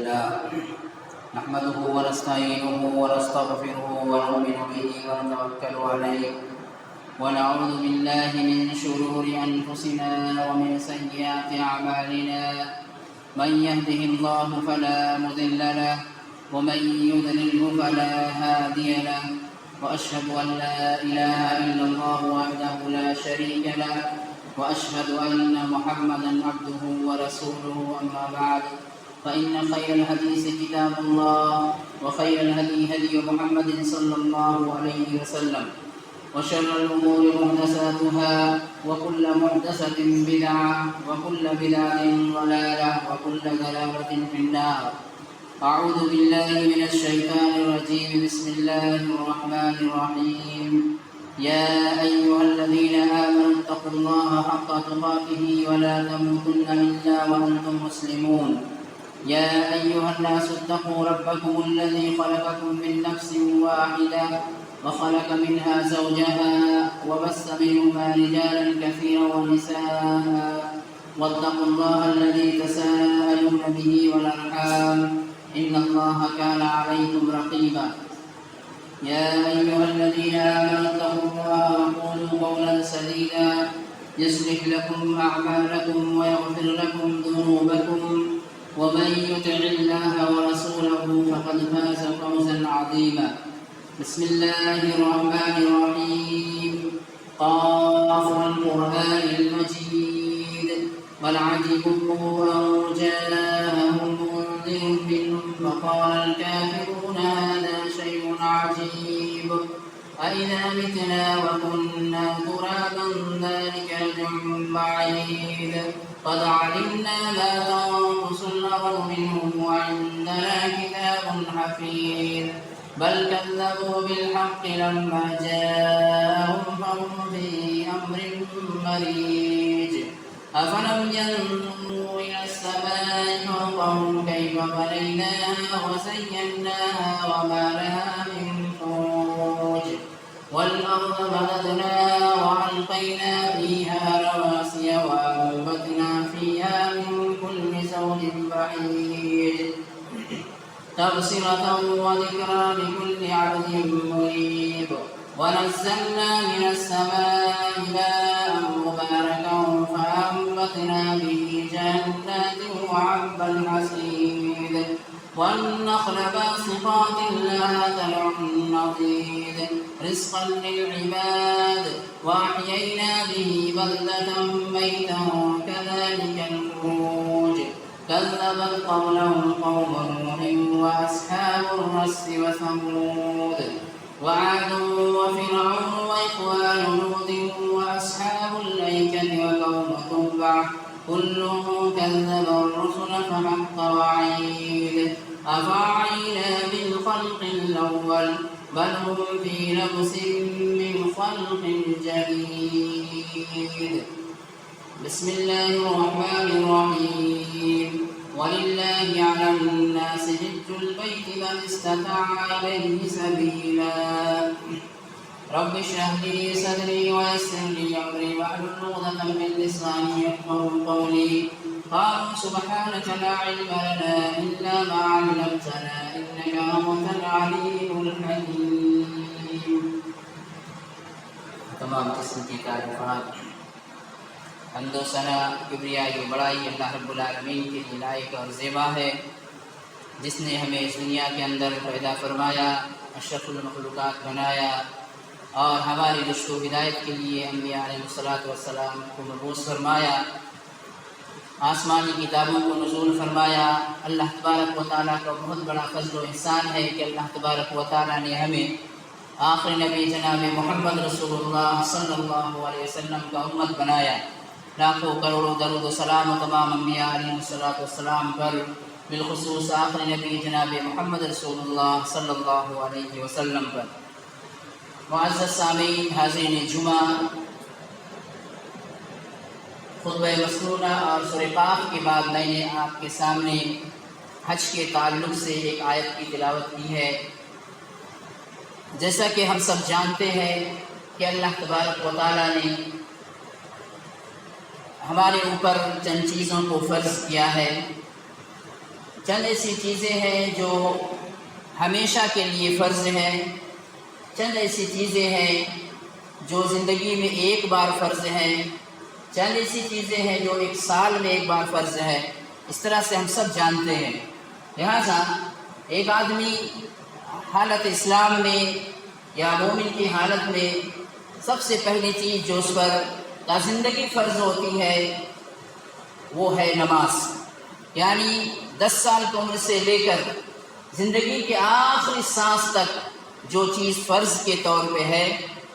لله نحمده ونستعينه ونستغفره ونؤمن به ونتوكل عليه ونعوذ بالله من شرور أنفسنا ومن سيئات أعمالنا من يهده الله فلا مضل له ومن يضلله فلا هادي له وأشهد أن لا إله إلا الله وحده لا شريك له وأشهد أن محمدا عبده ورسوله أما بعد فإن خير الحديث كتاب الله وخير الهدي هدي محمد صلى الله عليه وسلم وشر الأمور محدثاتها وكل محدثة بدعة وكل بدعة ضلالة وكل ضلالة في النار. أعوذ بالله من الشيطان الرجيم. بسم الله الرحمن الرحيم. يا أيها الذين آمنوا اتقوا الله حق تقاته ولا تموتن إلا وأنتم مسلمون. يا أيها الناس اتقوا ربكم الذي خلقكم من نفس واحدة وخلق منها زوجها وبث منهما رجالا كثيرا ونساء واتقوا الله الذي تساءلون به والأرحام إن الله كان عليكم رقيبا. يا أيها الذين آمنوا اتقوا الله وقولوا قولا سديدا يصلح لكم أعمالكم ويغفر لكم ذنوبكم ومن يطع الله ورسوله فقد فاز فوزا عظيما. بسم الله الرحمن الرحيم. قاف والقرآن المجيد بل عجبوا أن جاءهم منذر منهم فقال الكافرون هذا شيء عجيب أإذا متنا وكنا ترابا ذلك رجع بعيد قد علمنا ما تنقص الأرض منهم وعندنا كتاب حفيظ بل كذبوا بالحق لما جاءهم فهم في أمر مريج أفلم ينظروا إلى السماء فوقهم كيف بنيناها وزيناها وما لها من فروج والأرض مددناها وألقينا فيها رواسي وأنبتنا فيها من كل زوج بهيج تبصرة وذكرى لكل عبد منيب ونزلنا من السماء ماء مباركا فأنبتنا به جنات وحب الحصيد والنخل باسقات لها طلع نضيد رزقا للعباد وأحيينا به بلدة ميتا كذلك الخروج كذبت قبلهم قوم نوح وأصحاب الرس وثمود وعاد وفرعون وإخوان لوط وأصحاب الأيكة وقوم تبع كل كذب الرسل فحق وعيد أفعينا بالخلق الأول بل هم في لبس من خلق جديد. بسم الله الرحمن الرحيم. ولله على الناس حج البيت من استطاع إليه سبيلا. رب اشرح لي صدري ويسر لي أمري واحلل عقدة من لساني يفقهوا قولي. قالوا سبحانك لا علم لنا إلا ما علمتنا إنك أنت العليم الحكيم. تمام قسم کی تعریفات حمد و ثنا کبریائی و بڑائی اللہ رب العالمین کے لیے لائق اور زیبا ہے، جس نے ہمیں اس دنیا کے اندر پیدا فرمایا، اشرف المخلوقات بنایا اور ہماری رشد و ہدایت کے لیے انبیاء علیہ السلام کو مبعوث فرمایا، آسمانی کتابوں کو نزول فرمایا۔ اللہ تبارک و تعالیٰ کا بہت بڑا فضل و احسان ہے کہ اللہ تبارک و تعالیٰ نے ہمیں آخری نبی جناب محمد رسول اللہ صلی اللہ علیہ وسلم کا امت بنایا۔ لاکھوں کروڑوں درود و سلام و تمام انبیاء علیہ السلام پر، بالخصوص آخری نبی جناب محمد رسول اللہ صلی اللہ علیہ وسلم پر۔ معزز سامعین، حاضرین جمعہ، خطبہ مسنونہ اور سورہ قاف کے بعد میں نے آپ کے سامنے حج کے تعلق سے ایک آیت کی تلاوت کی ہے۔ جیسا کہ ہم سب جانتے ہیں کہ اللہ تبارک و تعالیٰ نے ہمارے اوپر چند چیزوں کو فرض کیا ہے، چند ایسی چیزیں ہیں جو ہمیشہ کے لیے فرض ہیں، چند ایسی چیزیں ہیں جو زندگی میں ایک بار فرض ہیں، چند ایسی چیزیں ہیں جو ایک سال میں ایک بار فرض ہے۔ اس طرح سے ہم سب جانتے ہیں۔ لہٰذا ایک آدمی حالت اسلام میں یا مومن کی حالت میں سب سے پہلی چیز جو اس پر تا زندگی فرض ہوتی ہے وہ ہے نماز۔ یعنی 10 سال کی عمر سے لے کر زندگی کے آخری سانس تک جو چیز فرض کے طور پہ ہے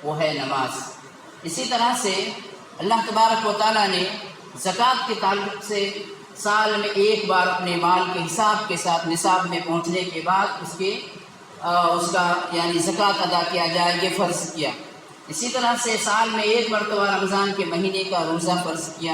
وہ ہے نماز۔ اسی طرح سے اللہ تبارک و تعالیٰ نے زکوٰۃ کے تعلق سے سال میں ایک بار اپنے مال کے حساب کے ساتھ نصاب میں پہنچنے کے بعد اس کا یعنی زکوٰۃ ادا کیا جائے، یہ فرض کیا۔ اسی طرح سے سال میں ایک مرتبہ رمضان کے مہینے کا روزہ فرض کیا،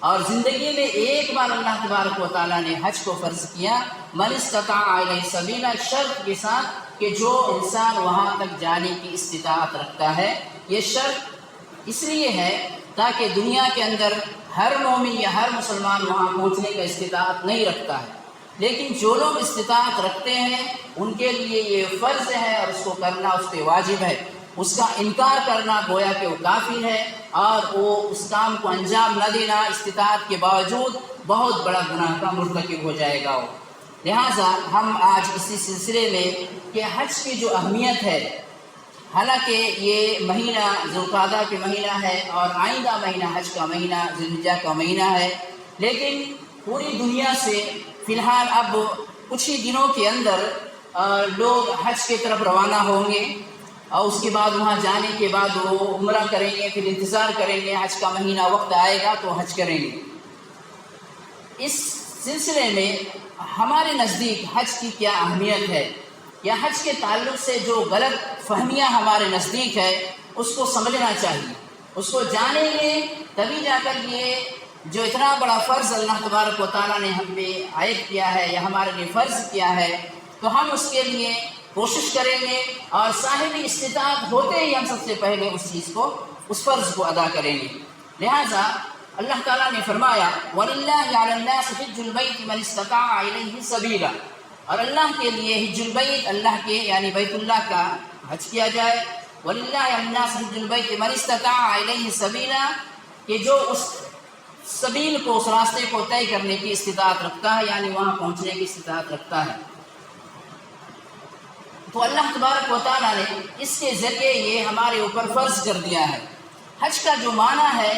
اور زندگی میں ایک بار اللہ تبارک و تعالیٰ نے حج کو فرض کیا، من استطاع الیہ سبیلا، شرط کے ساتھ کہ جو انسان وہاں تک جانے کی استطاعت رکھتا ہے۔ یہ شرط اس لیے ہے تاکہ دنیا کے اندر ہر مومن یا ہر مسلمان وہاں پہنچنے کا استطاعت نہیں رکھتا ہے، لیکن جو لوگ استطاعت رکھتے ہیں ان کے لیے یہ فرض ہے اور اس کو کرنا اس پہ واجب ہے۔ اس کا انکار کرنا گویا کہ وہ کافر ہے، اور وہ اس کام کو انجام نہ دینا استطاعت کے باوجود بہت بڑا گناہ کا مرتکب ہو جائے گا وہ۔ لہٰذا ہم آج اسی سلسلے میں کہ حج کی جو اہمیت ہے، حالانکہ یہ مہینہ ذوالقعدہ کے مہینہ ہے اور آئندہ مہینہ حج کا مہینہ ذوالحجہ کا مہینہ ہے، لیکن پوری دنیا سے فی الحال اب کچھ ہی دنوں کے اندر لوگ حج کی طرف روانہ ہوں گے، اور اس کے بعد وہاں جانے کے بعد وہ عمرہ کریں گے، پھر انتظار کریں گے حج کا مہینہ وقت آئے گا تو حج کریں گے۔ اس سلسلے میں ہمارے نزدیک حج کی کیا اہمیت ہے، یا حج کے تعلق سے جو غلط فہمیاں ہمارے نزدیک ہے اس کو سمجھنا چاہیے، اس کو جانیں گے تبھی جا کر یہ جو اتنا بڑا فرض اللہ تبارک و تعالیٰ نے ہم پہ عائد کیا ہے یا ہمارے لیے فرض کیا ہے، تو ہم اس کے لیے کوشش کریں گے، اور صاحب استطاعت ہوتے ہی ہم سب سے پہلے اس چیز کو، اس فرض کو ادا کریں گے۔ لہٰذا اللہ تعالیٰ نے فرمایا وَلِلَّهِ عَلَى النَّاسِ حِجُّ الْبَيْتِ مَنِ اسْتَطَاعَ إِلَيْهِ سَبِيلًا، اور اللہ کے لیے حج البیت، اللہ کے یعنی بیت اللہ کا حج کیا جائے۔ وَلِلَّهِ عَلَى النَّاسِ حِجُّ الْبَيْتِ مَنِ اسْتَطَاعَ إِلَيْهِ سَبِيلًا، کہ جو اس سبیل کو، اس راستے کو طے کرنے کی استطاعت رکھتا ہے، یعنی وہاں پہنچنے کی استطاعت رکھتا ہے۔ تو اللہ تبارک و تعالیٰ نے اس کے ذریعے یہ ہمارے اوپر فرض کر دیا ہے۔ حج کا جو معنی ہے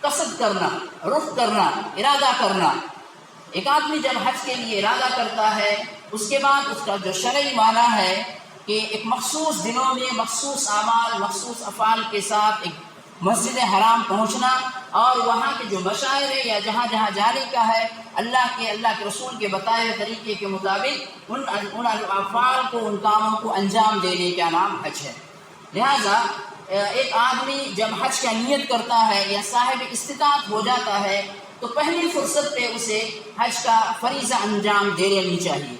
قصد کرنا، رخ کرنا، ارادہ کرنا۔ ایک آدمی جب حج کے لیے ارادہ کرتا ہے، اس کے بعد اس کا جو شرعی معنی ہے کہ ایک مخصوص دنوں میں مخصوص اعمال، مخصوص افعال کے ساتھ ایک مسجد حرام پہنچنا، اور وہاں کے جو مشاعر ہے یا جہاں جہاں جانے کا ہے، اللہ کے رسول کے بتائے ہوئے طریقے کے مطابق ان افعال کو، ان کاموں کو انجام دینے کا نام حج ہے۔ لہٰذا ایک آدمی جب حج کا نیت کرتا ہے یا صاحب استطاعت ہو جاتا ہے تو پہلی فرصت پہ اسے حج کا فریضہ انجام دے لینی چاہیے،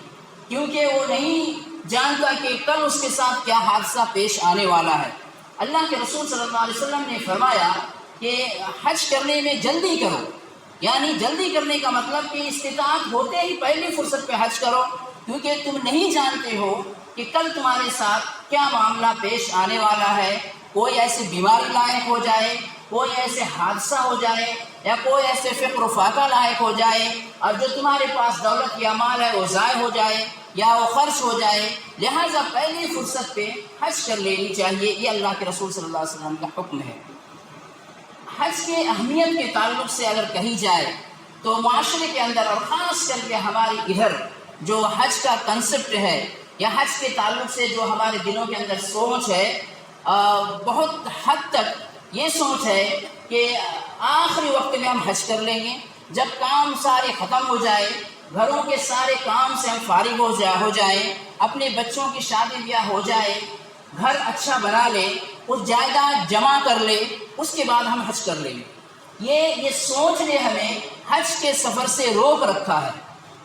کیونکہ وہ نہیں جانتا کہ کل اس کے ساتھ کیا حادثہ پیش آنے والا ہے۔ اللہ کے رسول صلی اللہ علیہ وسلم نے فرمایا کہ حج کرنے میں جلدی کرو، یعنی جلدی کرنے کا مطلب کہ استطاعت ہوتے ہی پہلی فرصت پہ حج کرو، کیونکہ تم نہیں جانتے ہو کہ کل تمہارے ساتھ کیا معاملہ پیش آنے والا ہے۔ کوئی ایسی بیماری لاحق ہو جائے، کوئی ایسے حادثہ ہو جائے، یا کوئی ایسے فقر و فاقہ لاحق ہو جائے، اور جو تمہارے پاس دولت یا مال ہے وہ ضائع ہو جائے یا وہ خرچ ہو جائے۔ لہٰذا پہلی فرصت پہ حج کر لینی چاہیے، یہ اللہ کے رسول صلی اللہ علیہ وسلم کا حکم ہے۔ حج کے اہمیت کے تعلق سے اگر کہی جائے تو معاشرے کے اندر، اور خاص کر کے ہماری ادھر جو حج کا کنسپٹ ہے یا حج کے تعلق سے جو ہمارے دلوں کے اندر سوچ ہے، بہت حد تک یہ سوچ ہے کہ آخری وقت میں ہم حج کر لیں گے، جب کام سارے ختم ہو جائے، گھروں کے سارے کام سے ہم فارغ ہو جائیں، اپنے بچوں کی شادی بیاہ ہو جائے، گھر اچھا بنا لیں، اس جائیداد جمع کر لیں، اس کے بعد ہم حج کر لیں گے۔ یہ سوچ نے ہمیں حج کے سفر سے روک رکھا ہے۔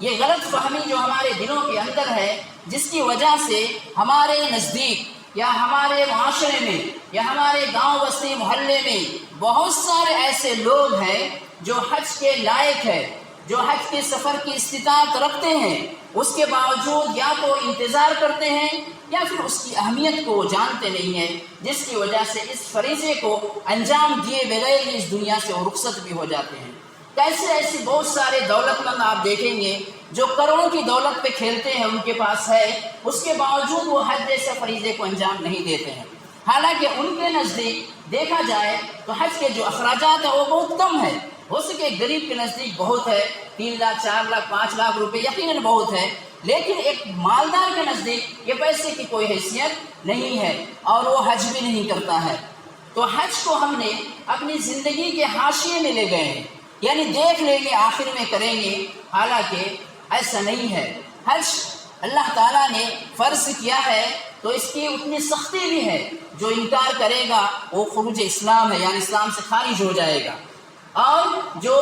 یہ غلط فہمی جو ہمارے دلوں کے اندر ہے، جس کی وجہ سے ہمارے نزدیک یا ہمارے معاشرے میں یا ہمارے گاؤں بستی محلے میں بہت سارے ایسے لوگ ہیں جو حج کے لائق ہے، جو حج کے سفر کی استطاعت رکھتے ہیں اس کے باوجود یا تو انتظار کرتے ہیں یا پھر اس کی اہمیت کو وہ جانتے نہیں ہیں، جس کی وجہ سے اس فریضے کو انجام دیے بغیر ہی اس دنیا سے وہ رخصت بھی ہو جاتے ہیں۔ کیسے ایسے بہت سارے دولت مند آپ دیکھیں گے جو کروڑوں کی دولت پہ کھیلتے ہیں، ان کے پاس ہے، اس کے باوجود وہ حج جیسے فریضے کو انجام نہیں دیتے ہیں، حالانکہ ان کے نزدیک دیکھا جائے تو حج کے جو اخراجات ہیں وہ بہت کم ہے۔ ہو سکے غریب کے نزدیک بہت ہے، 3 لاکھ 4 لاکھ 5 لاکھ روپے یقیناً بہت ہے، لیکن ایک مالدار کے نزدیک یہ پیسے کی کوئی حیثیت نہیں ہے اور وہ حج بھی نہیں کرتا ہے۔ تو حج کو ہم نے اپنی زندگی کے حاشیے میں لے گئے ہیں، یعنی دیکھ لیں گے آخر میں کریں گے، حالانکہ ایسا نہیں ہے۔ حج اللہ تعالیٰ نے فرض کیا ہے تو اس کی اتنی سختی بھی ہے، جو انکار کرے گا وہ خروج اسلام ہے، یعنی اسلام سے خارج ہو جائے گا، اور جو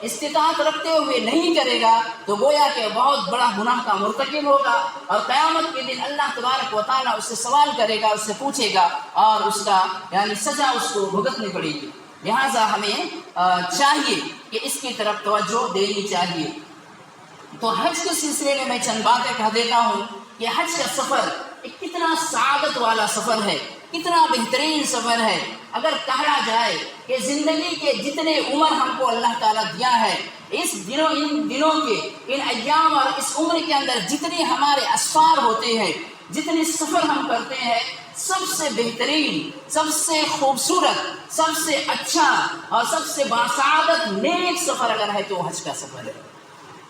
استطاعت رکھتے ہوئے نہیں کرے گا تو گویا کہ بہت بڑا گناہ کا مرتکب ہوگا، اور قیامت کے دن اللہ تبارک و تعالیٰ اس سے سوال کرے گا، اس سے پوچھے گا، اور اس کا یعنی سزا اس کو بھگتنی پڑے گی۔ لہٰذا ہمیں چاہیے کہ اس کی طرف توجہ دینی چاہیے۔ تو حج کے سلسلے میں میں چند باتیں کہہ دیتا ہوں کہ حج کا سفر ایک کتنا سعادت والا سفر ہے، کتنا بہترین سفر ہے۔ اگر کہا جائے کہ زندگی کے جتنے عمر ہم کو اللہ تعالیٰ دیا ہے، ان دنوں کے، ان ایام اور اس عمر کے اندر جتنے ہمارے اسفار ہوتے ہیں، جتنے سفر ہم کرتے ہیں، سب سے بہترین، سب سے خوبصورت، سب سے اچھا اور سب سے باسعادت نیک سفر اگر ہے تو حج کا سفر ہے۔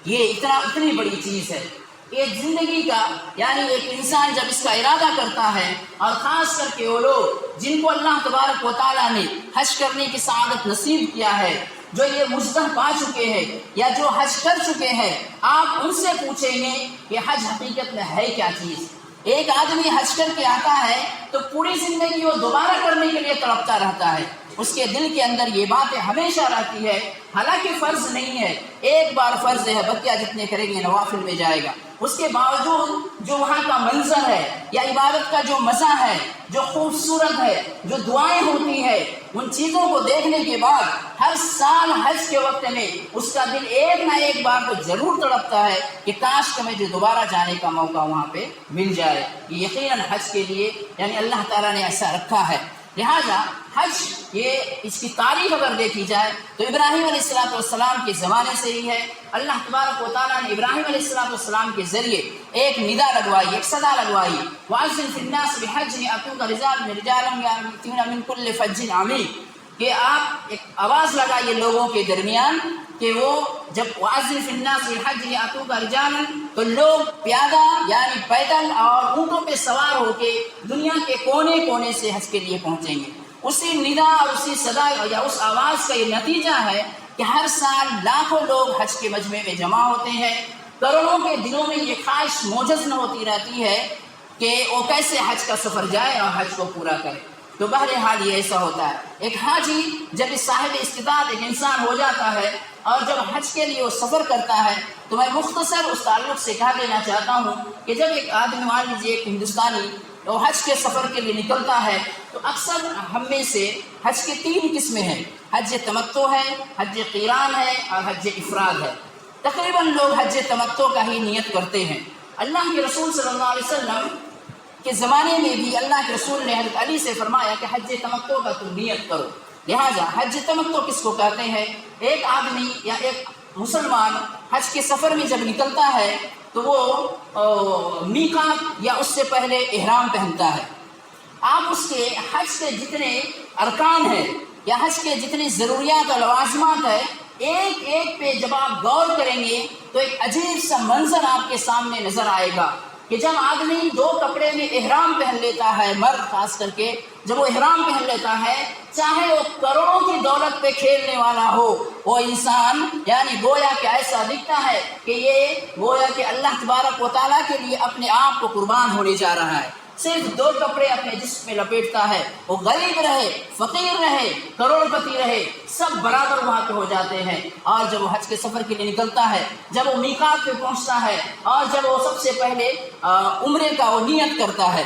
یہ اتنی بڑی چیز ہے۔ ایک زندگی کا یعنی ایک انسان جب اس کا ارادہ کرتا ہے، اور خاص کر کے وہ لوگ جن کو اللہ تبارک و تعالیٰ نے حج کرنے کی سعادت نصیب کیا ہے، جو یہ مجدہ پا چکے ہیں یا جو حج کر چکے ہیں، آپ ان سے پوچھیں گے کہ حج حقیقت میں ہے کیا چیز۔ ایک آدمی حج کر کے آتا ہے تو پوری زندگی وہ دوبارہ کرنے کے لیے تڑپتا رہتا ہے، اس کے دل کے اندر یہ باتیں ہمیشہ رہتی ہے، حالانکہ فرض نہیں ہے، ایک بار فرض ہے، بقیہ جتنے کریں گے نوافل میں جائے گا۔ اس کے باوجود جو وہاں کا منظر ہے یا عبادت کا جو مزہ ہے، جو خوبصورت ہے، جو دعائیں ہوتی ہیں، ان چیزوں کو دیکھنے کے بعد ہر سال حج کے وقت میں اس کا دل ایک نہ ایک بار تو ضرور تڑپتا ہے کہ کاش کہ مجھے دوبارہ جانے کا موقع وہاں پہ مل جائے۔ یہ یقیناً حج کے لیے یعنی اللہ تعالیٰ نے ایسا رکھا ہے۔ لہٰذا حج یہ اس کی تاریخ اگر دیکھی جائے تو ابراہیم علیہ السلام کے زمانے سے ہی ہے۔ اللہ تبارک و تعالیٰ نے ابراہیم علیہ السلام کے ذریعے ایک ندا لگوائی، ایک صدا لگوائی، وَأَذِّن فِي النَّاسِ بِحَجٍّ يَأْتُوكَ رِجَالًا يَأْتُونَ مِن كُلِّ فَجٍّ عَمِيقٍ، کہ آپ ایک آواز لگائیے لوگوں کے درمیان کہ وہ جب وَأَذِّن فِي النَّاسِ بِحَجٍّ يَأْتُوكَ رِجَالًا، تو لوگ پیادہ یعنی پیدل اور اونٹوں پہ سوار ہو کے دنیا کے کونے کونے سے حج کے لیے پہنچیں گے۔ اسی ندا اور اسی صدا یا اس آواز کا یہ نتیجہ ہے کہ ہر سال لاکھوں لوگ حج کے مجمع میں جمع ہوتے ہیں۔ کروڑوں کے دلوں میں یہ خواہش موجز نہ ہوتی رہتی ہے کہ وہ کیسے حج کا سفر جائے اور حج کو پورا کرے۔ تو بہرحال یہ ایسا ہوتا ہے، ایک حاجی جب صاحب استطاعت ایک انسان ہو جاتا ہے اور جب حج کے لیے وہ سفر کرتا ہے، تو میں مختصر اس تعلق سے کہہ دینا چاہتا ہوں کہ جب ایک آدمی مان لیجیے ایک ہندوستانی وہ حج کے سفر کے لیے نکلتا ہے تو اکثر ہم میں سے حج کے 3 قسمیں ہیں، حج تمتع ہے، حج قیران ہے اور حج افراد ہے۔ تقریباً لوگ حج تمتع کا ہی نیت کرتے ہیں۔ اللہ کے رسول صلی اللہ علیہ وسلم کے زمانے میں بھی اللہ کے رسول نے حضرت علی سے فرمایا کہ حج تمتع کا تم نیت کرو۔ لہٰذا حج تمتع کس کو کہتے ہیں؟ ایک آدمی یا ایک مسلمان حج کے سفر میں جب نکلتا ہے تو وہ میقات یا اس سے پہلے احرام پہنتا ہے۔ آپ اس کے حج کے جتنے ارکان ہیں یا حج کے جتنی ضروریات اور لوازمات ہیں، ایک ایک پہ جب آپ غور کریں گے تو ایک عجیب سا منظر آپ کے سامنے نظر آئے گا کہ جب آدمی 2 کپڑے میں احرام پہن لیتا ہے، مرد خاص کر کے جب وہ احرام پہن لیتا ہے، چاہے وہ کروڑوں کی دولت پہ کھیلنے والا ہو، وہ انسان یعنی گویا کہ ایسا دکھتا ہے کہ یہ گویا کہ اللہ تبارک و تعالیٰ کے لیے اپنے آپ کو قربان ہونے جا رہا ہے۔ صرف 2 کپڑے اپنے جسم میں لپیٹتا ہے، وہ غریب رہے، فقیر رہے، کروڑ پتی رہے، سب برابر وہاں پہ ہو جاتے ہیں۔ اور جب وہ حج کے سفر کے لیے نکلتا ہے، جب وہ میقات پہ پہنچتا ہے اور جب وہ سب سے پہلے عمرے کا وہ نیت کرتا ہے،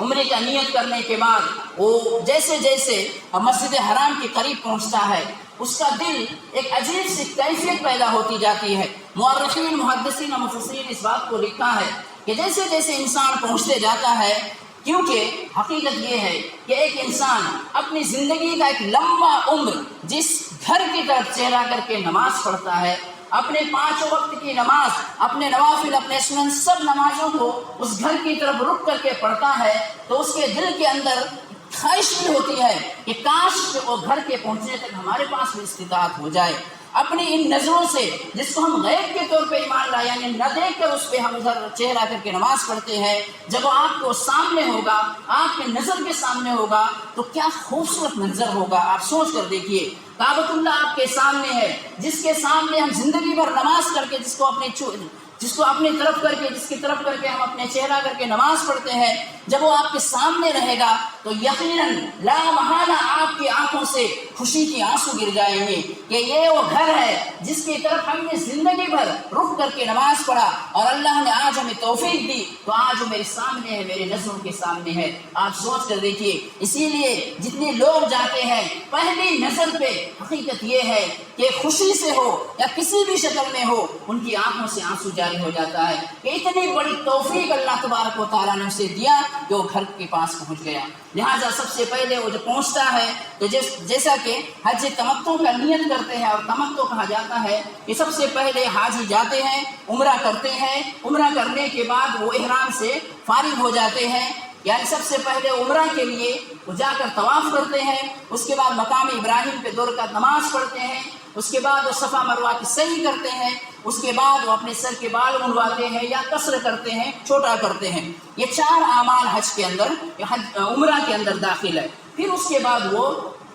عمرے کا نیت کرنے کے بعد وہ جیسے جیسے مسجد حرام کے قریب پہنچتا ہے اس کا دل ایک عجیب سی کیفیت پیدا ہوتی جاتی ہے۔ مورخین، محدثین اور مفسرین اس بات کو لکھا ہے کہ جیسے جیسے انسان پہنچتے جاتا ہے، کیونکہ حقیقت یہ ہے کہ ایک انسان اپنی زندگی کا ایک لمبا عمر جس گھر کی طرف چہرہ کر کے نماز پڑھتا ہے، اپنے 5 وقت کی نماز، اپنے نوافل، اپنے سنن، سب نمازوں کو اس گھر کی طرف رک کر کے پڑھتا ہے، تو اس کے دل کے اندر خواہش بھی ہوتی ہے کہ کاش وہ گھر کے پہنچنے تک ہمارے پاس بھی استطاعت ہو جائے۔ اپنی ان نظروں سے جس کو ہم غیب کے طور پہ ایمان لائے، یعنی نہ دیکھ کر اس پہ ہم ادھر چہرہ کر کے نماز پڑھتے ہیں، جب وہ آپ کو سامنے ہوگا، آپ کے نظر کے سامنے ہوگا، تو کیا خوبصورت منظر ہوگا۔ آپ سوچ کر دیکھیے، کعبۃ اللہ آپ کے سامنے ہے، جس کے سامنے ہم زندگی بھر نماز کر کے جس کو اپنی طرف کر کے، جس کی طرف کر کے ہم اپنے چہرہ کر کے نماز پڑھتے ہیں، جب وہ آپ کے سامنے رہے گا تو یقیناً لا محالہ آپ کی آنکھوں سے خوشی کی آنسو گر جائیں گے کہ یہ وہ گھر ہے جس کی طرف ہم نے زندگی بھر رک کر کے نماز پڑھا، اور اللہ نے آج ہمیں توفیق دی تو آج وہ میرے سامنے ہے، میرے نظروں کے سامنے ہے۔ آپ سوچ کر دیکھیے، اسی لیے جتنے لوگ جاتے ہیں، پہلی نظر پہ حقیقت یہ ہے کہ خوشی سے ہو یا کسی بھی شکل میں ہو، ان کی آنکھوں سے آنسو جاری ہو جاتا ہے کہ اتنی بڑی توفیق اللہ تبارک و تعالیٰ نے اسے دیا کہ وہ گھر کے پاس پہنچ گیا۔ لہٰذا سب سے پہلے وہ جب پہنچتا ہے تو جیسا کہ حج تمتع کا نیت کرتے ہیں، اور تمتع کہا جاتا ہے کہ سب سے پہلے حاجی جاتے ہیں، عمرہ کرتے ہیں، عمرہ کرنے کے بعد وہ احرام سے فارغ ہو جاتے ہیں، یعنی سب سے پہلے عمرہ کے لیے وہ جا کر طواف کرتے ہیں، اس کے بعد مقام ابراہیم پہ 2 رکعت نماز پڑھتے ہیں، اس کے بعد وہ صفا مروہ کی سعی کرتے ہیں، اس کے بعد وہ اپنے سر کے بال منڈواتے ہیں یا قصر کرتے ہیں، چھوٹا کرتے ہیں۔ یہ 4 اعمال حج کے اندر، عمرہ کے اندر داخل ہے۔ پھر اس کے بعد وہ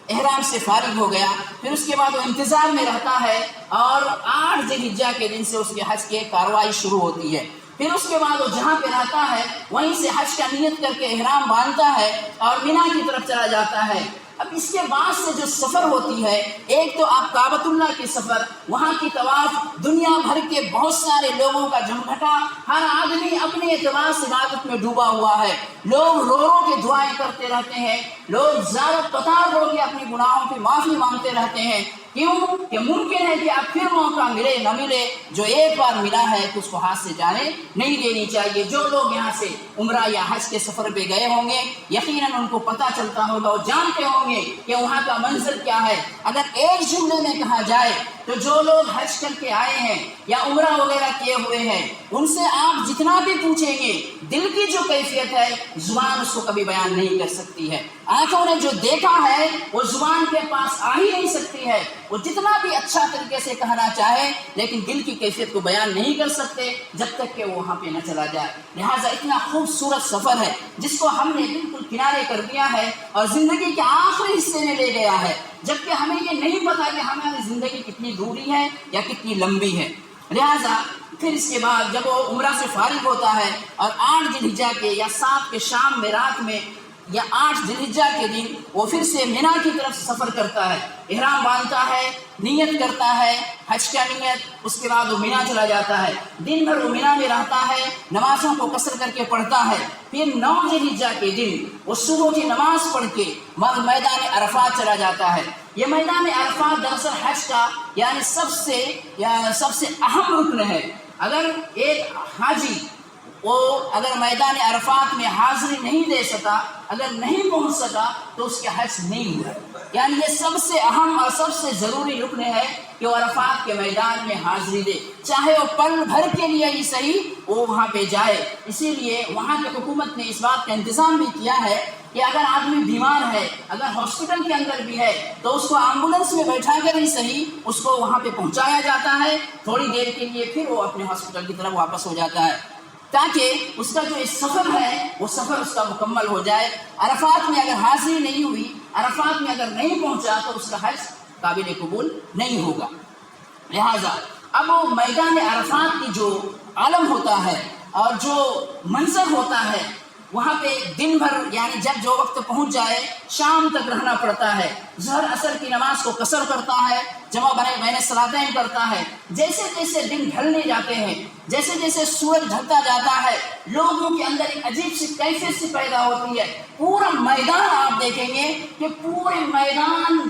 احرام سے فارغ ہو گیا، پھر اس کے بعد وہ انتظار میں رہتا ہے، اور 8 ذی الحجہ کے دن سے اس کے حج کی کارروائی شروع ہوتی ہے۔ پھر اس کے بعد وہ جہاں پہ رہتا ہے وہیں سے حج کا نیت کر کے احرام باندھتا ہے اور مینا کی طرف چلا جاتا ہے۔ اب اس کے بعد سے جو سفر ہوتی ہے، ایک تو آپ کعبۃ اللہ کی سفر، وہاں کی طواف، دنیا بھر کے بہت سارے لوگوں کا جمگھٹا، ہر آدمی اپنے اعتبار سے عبادت میں ڈوبا ہوا ہے، لوگ رو رو کے دعائیں کرتے رہتے ہیں، لوگ زیارت قطار ہو کے اپنی گناہوں کی معافی مانگتے رہتے ہیں۔ کیوں کہ ممکن ہے کہ آپ پھر موقع ملے نہ ملے، جو ایک بار ملا ہے تو اس کو ہاتھ سے جانے نہیں دینی چاہیے۔ جو لوگ یہاں سے عمرہ یا حج کے سفر پہ گئے ہوں گے، یقیناً ان کو پتہ چلتا ہوگا، وہ جانتے ہوں گے کہ وہاں کا منظر کیا ہے۔ اگر ایک جملے میں کہا جائے تو جو لوگ حج کر کے آئے ہیں یا عمرہ وغیرہ کیے ہوئے ہیں، ان سے آپ جتنا بھی پوچھیں گے، دل کی جو کیفیت ہے زبان اس کو کبھی بیان نہیں کر سکتی ہے۔ آنکھوں نے جو دیکھا ہے وہ زبان کے پاس آ ہی نہیں سکتی ہے، وہ جتنا بھی اچھا طریقے سے کہنا چاہے لیکن دل کی کیفیت کو بیان نہیں کر سکتے جب تک کہ وہ وہاں پہ نہ چلا جائے۔ لہٰذا اتنا خوبصورت سفر ہے جس کو ہم نے بالکل کنارے کر دیا ہے اور زندگی کے آخری حصے میں لے گیا ہے، جبکہ ہمیں یہ نہیں پتا کہ ہماری زندگی کتنی دوری ہے یا کتنی لمبی ہے۔ لہٰذا پھر اس کے بعد جب وہ عمرہ سے فارغ ہوتا ہے اور 8 ذی الحجہ کے یا 7 کے شام میں رات میں یا 8 ذی الحجہ کے دن وہ پھر سے مینا کی طرف سفر کرتا ہے، احرام باندھتا ہے، نیت کرتا ہے حج کا نیت، اس کے بعد وہ مینا چلا جاتا ہے، دن بھر وہ مینا میں رہتا ہے، نمازوں کو قصر کر کے پڑھتا ہے۔ پھر 9 ذی الحجہ کے دن وہ صبح کی نماز پڑھ کے میدان عرفات چلا جاتا ہے۔ یہ میدان عرفات دراصل حج کا یعنی سب سے اہم رکن ہے۔ اگر ایک حاجی وہ اگر میدان عرفات میں حاضری نہیں دے سکا، اگر نہیں پہنچ سکا تو اس کے حج نہیں ہوا، یعنی یہ سب سے اہم اور سب سے ضروری رکن ہے کہ وہ عرفات کے میدان میں حاضری دے، چاہے وہ پل بھر کے لیے ہی صحیح وہ وہاں پہ جائے۔ اسی لیے وہاں کی حکومت نے اس بات کا انتظام بھی کیا ہے کہ اگر آدمی بیمار ہے، اگر ہاسپٹل کے اندر بھی ہے تو اس کو ایمبولینس میں بیٹھا کر ہی صحیح اس کو وہاں پہ پہنچایا جاتا ہے تھوڑی دیر کے لیے، پھر وہ اپنے ہاسپٹل کی طرف واپس ہو جاتا ہے تاکہ اس کا جو سفر ہے وہ سفر اس کا مکمل ہو جائے۔ عرفات میں اگر حاضری نہیں ہوئی، عرفات میں اگر نہیں پہنچا تو اس کا حج قابل قبول نہیں ہوگا۔ لہٰذا اب وہ میدان عرفات کی جو عالم ہوتا ہے اور جو منظر ہوتا ہے، وہاں پہ دن بھر یعنی جب جو وقت پہنچ جائے شام تک رہنا پڑتا ہے، ظہر عصر کی نماز کو قصر کرتا ہے، جمع بین صلاتین کرتا ہے۔ جیسے جیسے دن ڈھلنے جاتے ہیں، جیسے جیسے سورج ڈھلتا جاتا ہے، لوگوں کے اندر ایک عجیب سی کیفیت سی پیدا ہوتی ہے۔ پورا میدان آپ دیکھیں گے کہ پورے میدان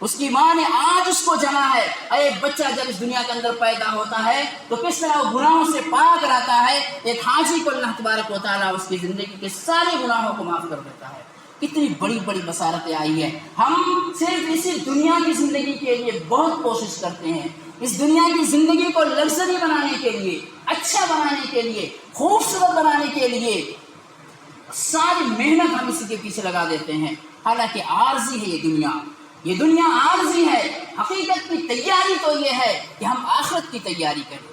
اس کی ماں نے آج اس کو جما ہے۔ ایک بچہ جب اس دنیا کے اندر پیدا ہوتا ہے تو کس طرح وہ گناہوں سے پاک رہتا ہے، ایک حاجی کو اللہ تبارک و تعالیٰ اس کی زندگی کے سارے گناہوں کو معاف کر دیتا ہے۔ کتنی بڑی بڑی بصارتیں آئی ہیں۔ ہم صرف اسی دنیا کی زندگی کے لیے بہت کوشش کرتے ہیں، اس دنیا کی زندگی کو لگژری بنانے کے لیے، اچھا بنانے کے لیے، خوبصورت بنانے کے لیے ساری محنت ہم اسی کے پیچھے لگا دیتے ہیں، حالانکہ عارضی ہے یہ دنیا عارضی ہے۔ حقیقت کی تیاری تو یہ ہے کہ ہم آخرت کی تیاری کریں۔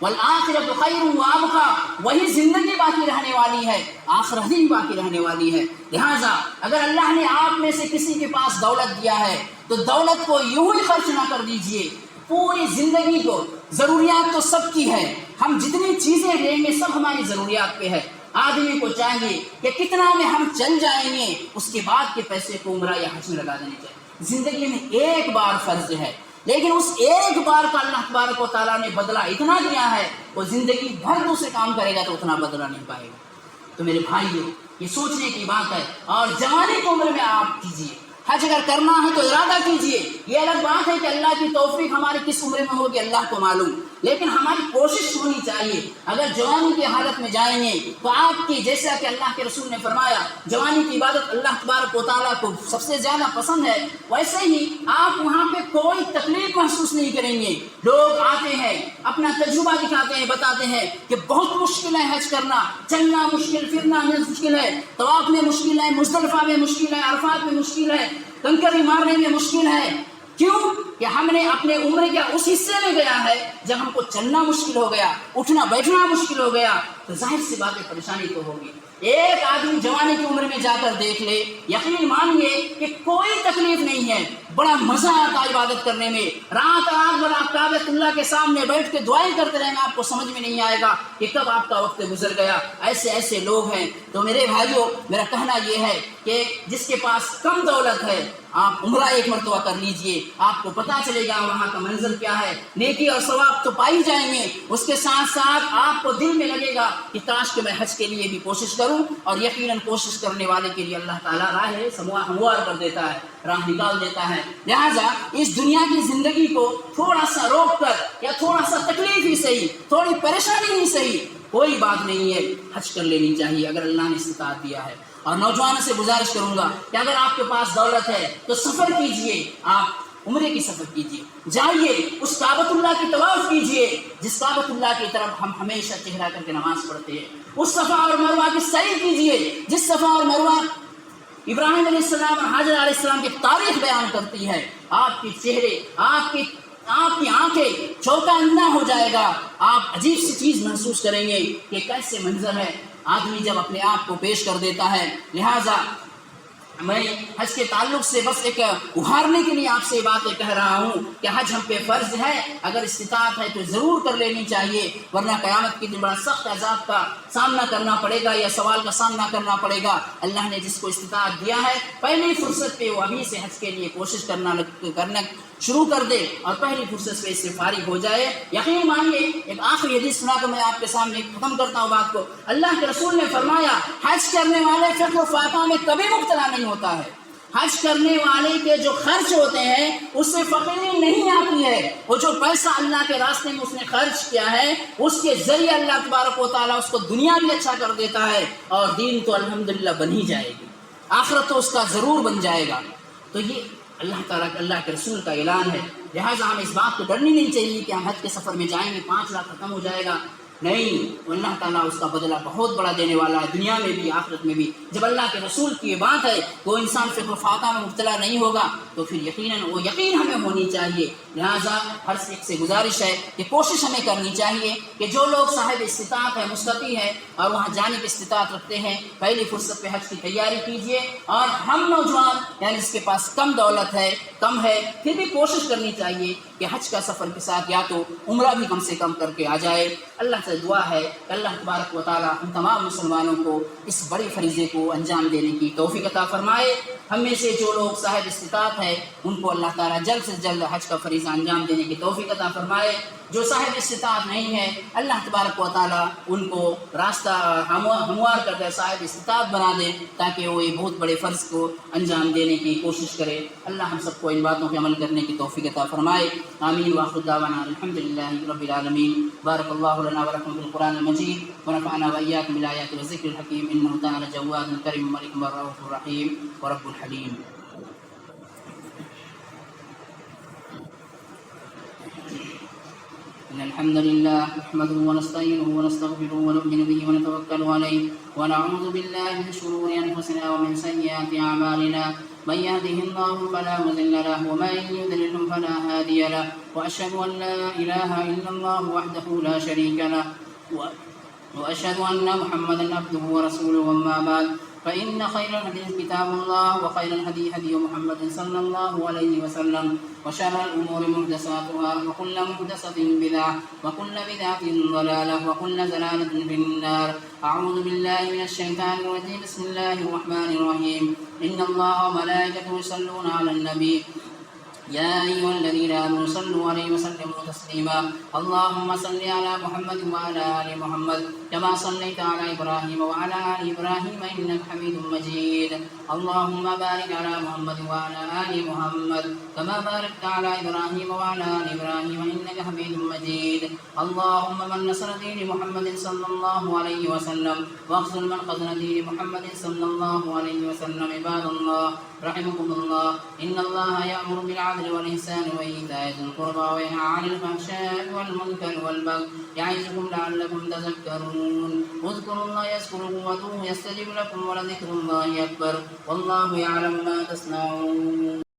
والآخرۃ خیر وابقیٰ، وہی زندگی باقی رہنے والی ہے، آخرت ہی باقی رہنے والی ہے۔ لہٰذا اگر اللہ نے آپ میں سے کسی کے پاس دولت دیا ہے تو دولت کو یوں ہی خرچ نہ کر دیجئے، پوری زندگی کو، ضروریات تو سب کی ہے، ہم جتنی چیزیں لیں گے سب ہماری ضروریات پہ ہے۔ آدمی کو چاہیے کہ کتنا میں ہم چل جائیں گے، اس کے بعد کے پیسے کو عمرہ یا حج میں لگا دینے چاہیے۔ زندگی میں ایک بار فرض ہے، لیکن اس ایک بار کا اللہ تبارک و تعالیٰ نے بدلہ اتنا دیا ہے، وہ زندگی بھر دوسرے کام کرے گا تو اتنا بدلہ نہیں پائے گا۔ تو میرے بھائیو، یہ سوچنے کی بات ہے، اور جوانی کی عمر میں آپ کیجیے۔ حج اگر کرنا ہے تو ارادہ کیجیے۔ یہ الگ بات ہے کہ اللہ کی توفیق ہماری کس عمر میں ہوگی اللہ کو معلوم، لیکن ہماری کوشش ہونی چاہیے۔ اگر جوانی کی حالت میں جائیں گے تو آپ کی، جیسا کہ اللہ کے رسول نے فرمایا جوانی کی عبادت اللہ تبارک و تعالیٰ کو سب سے زیادہ پسند ہے، ویسے ہی آپ وہاں پہ کوئی تکلیف محسوس نہیں کریں گے۔ لوگ آتے ہیں، اپنا تجربہ دکھاتے ہیں، بتاتے ہیں کہ بہت مشکل ہے حج کرنا، چلنا مشکل، پھرنا مشکل ہے، طواف میں مشکل ہے، مزدلفہ میں مشکل ہے، عرفات میں مشکل ہے، کنکری مارنے میں مشکل ہے۔ کیوں کہ ہم نے اپنے عمر کے اس حصے میں گیا ہے جب ہم کو چلنا مشکل ہو گیا، اٹھنا بیٹھنا مشکل ہو گیا، تو ظاہر سی بات ہے پریشانی تو ہوگی۔ ایک آدمی جوانی کی عمر میں جا کر دیکھ لے، یقین مانیے کہ کوئی تکلیف نہیں ہے، بڑا مزہ آتا ہے عبادت کرنے میں۔ رات بھر آپ کعبۃ اللہ کے سامنے بیٹھ کے دعائیں کرتے رہیں گے، آپ کو سمجھ میں نہیں آئے گا کہ کب آپ کا وقت گزر گیا۔ ایسے لوگ ہیں۔ تو میرے بھائیوں، میرا کہنا یہ ہے کہ جس کے پاس کم دولت ہے، آپ عمرہ ایک مرتبہ کر لیجئے، آپ کو پتہ چلے گا وہاں کا منظر کیا ہے۔ نیکی اور ثواب تو پائی جائیں گے، اس کے ساتھ ساتھ آپ کو دل میں لگے گا کہ کاش کہ میں حج کے لیے بھی کوشش کروں، اور یقیناً کوشش کرنے والے کے لیے اللہ تعالیٰ راہ ہموار کر دیتا ہے، راہ نکال دیتا ہے۔ لہٰذا اس دنیا کی زندگی کو تھوڑا سا روک کر، یا تھوڑا سا تکلیف ہی صحیح، تھوڑی پریشانی ہی صحیح، کوئی بات نہیں ہے، حج کر لینی چاہیے اگر اللہ نے استطاعت دیا ہے۔ اور نوجوانوں سے گزارش کروں گا کہ اگر آپ کے پاس دولت ہے تو سفر کیجئے، آپ عمرے کی سفر کیجئے، جائیے اس کعبۃ اللہ کی طواف کیجئے جس کعبۃ اللہ کی طرف ہم ہمیشہ چہرہ کر کے نماز پڑھتے ہیں، اس صفا اور مروہ کی سعی کیجئے جس صفا اور مروہ ابراہیم علیہ السلام اور حاجر علیہ السلام کی تاریخ بیان کرتی ہے۔ آپ کے چہرے، آپ کی آنکھیں چوکا اندھا ہو جائے گا، آپ عجیب سی چیز محسوس کریں گے کہ کیسے منظر ہے آدمی جب اپنے آپ کو پیش کر دیتا ہے۔ لہٰذا میں حج کے تعلق سے بس ایک ابھارنے کے لیے آپ سے باتیں کہہ رہا ہوں کہ حج ہم پہ فرض ہے، اگر استطاعت ہے تو ضرور کر لینی چاہیے، ورنہ قیامت کے دن بڑا سخت عذاب کا سامنا کرنا پڑے گا، یا سوال کا سامنا کرنا پڑے گا۔ اللہ نے جس کو استطاعت دیا ہے پہلی فرصت پہ وہ ابھی سے حج کے لیے کوشش کرنا شروع کر دے اور پہلی فرصت سے اس سے فارغ ہو جائے۔ یقین مانیے، ایک آخری حدیث سنا کر میں آپ کے سامنے ختم کرتا ہوں بات کو۔ اللہ کے رسول نے فرمایا حج کرنے والے فقر و فاقہ میں کبھی مبتلا نہیں ہوتا ہے۔ حج کرنے والے کے جو خرچ ہوتے ہیں اس سے فقیری نہیں آتی ہے، وہ جو پیسہ اللہ کے راستے میں اس نے خرچ کیا ہے اس کے ذریعے اللہ تبارک و تعالیٰ اس کو دنیا بھی اچھا کر دیتا ہے، اور دین تو الحمدللہ بن ہی جائے گی، آخرت تو اس کا ضرور بن جائے گا۔ تو یہ اللہ تعالیٰ اللہ کے رسول کا اعلان ہے۔ لہٰذا ہمیں اس بات کو ڈرنی نہیں چاہیے کہ ہم حج کے سفر میں جائیں گے 5 لاکھ ختم ہو جائے گا، نہیں، اللہ تعالیٰ اس کا بدلہ بہت بڑا دینے والا ہے، دنیا میں بھی آخرت میں بھی۔ جب اللہ کے رسول کی یہ بات ہے وہ انسان فقر و فاقہ میں مبتلا نہیں ہوگا تو پھر یقیناً وہ یقین ہمیں ہونی چاہیے۔ لہٰذا ہر ایک سے گزارش ہے کہ کوشش ہمیں کرنی چاہیے کہ جو لوگ صاحب استطاعت ہے، مستطیع ہے اور وہاں جانے کی استطاعت رکھتے ہیں، پہلی فرصت پہ حج کی تیاری کیجیے۔ اور ہم نوجوان یعنی جس کے پاس کم دولت ہے، کم ہے، پھر بھی کوشش کرنی چاہیے کہ حج کا سفر کے ساتھ یا تو عمرہ بھی کم سے کم کر کے آ جائے۔ اللہ سے دعا ہے کہ اللہ تبارک و تعالی ہم تمام مسلمانوں کو اس بڑے فریضے کو انجام دینے کی توفیق عطا فرمائے۔ ہم میں سے جو لوگ صاحب استطاعت ہے ان کو اللہ تعالیٰ جلد سے جلد حج کا فریضہ انجام دینے کی توفیق عطا فرمائے۔ جو صاحب استطاعت نہیں ہے اللہ تبارک و تعالیٰ ان کو راستہ ہموار کر کے صاحب استطاعت بنا دے تاکہ وہ یہ بہت بڑے فرض کو انجام دینے کی کوشش کرے۔ اللہ ہم سب کو ان باتوں پہ عمل کرنے کی توفیق عطا فرمائے۔ آمین وآخر دعوانا الحمدللہ رب العالمین۔ بارک اللہ لنا ولکم فی القرآن المجید ونفعنا وإياكم بالآيات والذکر الحکیم انہ تعالی جواد کریم ملک رؤوف الرحیم ورب الحلیم۔ إن الحمد لله نحمده ونستعينه ونستغفره ونؤمن به ونتوكل عليه ونعوذ بالله من شرور أنفسنا ومن سيئات أعمالنا من يهده الله فلا مضل له ومن يضلل فلا هادي له وأشهد أن لا إله إلا الله وحده لا شريك له وأشهد أن محمدا عبده ورسوله أما بعد فإن خير الحديث كتاب الله وخير الهدي هدي محمد صلى الله عليه وسلم وشر الأمور محدثاتها وكل محدثة بدعة وكل بدعة ضلالة وكل ضلالة في النار۔ أعوذ بالله من الشيطان الرجيم بسم الله الرحمن الرحيم إن الله وملائكته يصلون على النبي يا أيها الذين آمنوا صلوا عليه وسلموا تسليما اللهم صل على محمد وعلى آل محمد كما صليت على إبراهيم وعلى آل إبراهيم إنك حميد مجيد اللهم بارك على محمد وعلى آل محمد كما باركت على إبراهيم وعلى آل إبراهيم إنك حميد مجيد اللهم من نصر دين محمد صلى الله عليه وسلم واخذل من خذل دين محمد صلى الله عليه وسلم عباد الله رحمكم الله إن الله يأمر بالعدل والإحسان وإيتاء ذي القربى وينهى عن الفحشاء والمنكر والبغي يعظكم لعلكم تذكرون اذكروا الله يذكركم وادعوه يستجب لكم ولذكر الله أكبر والله يعلم ما تصنعون۔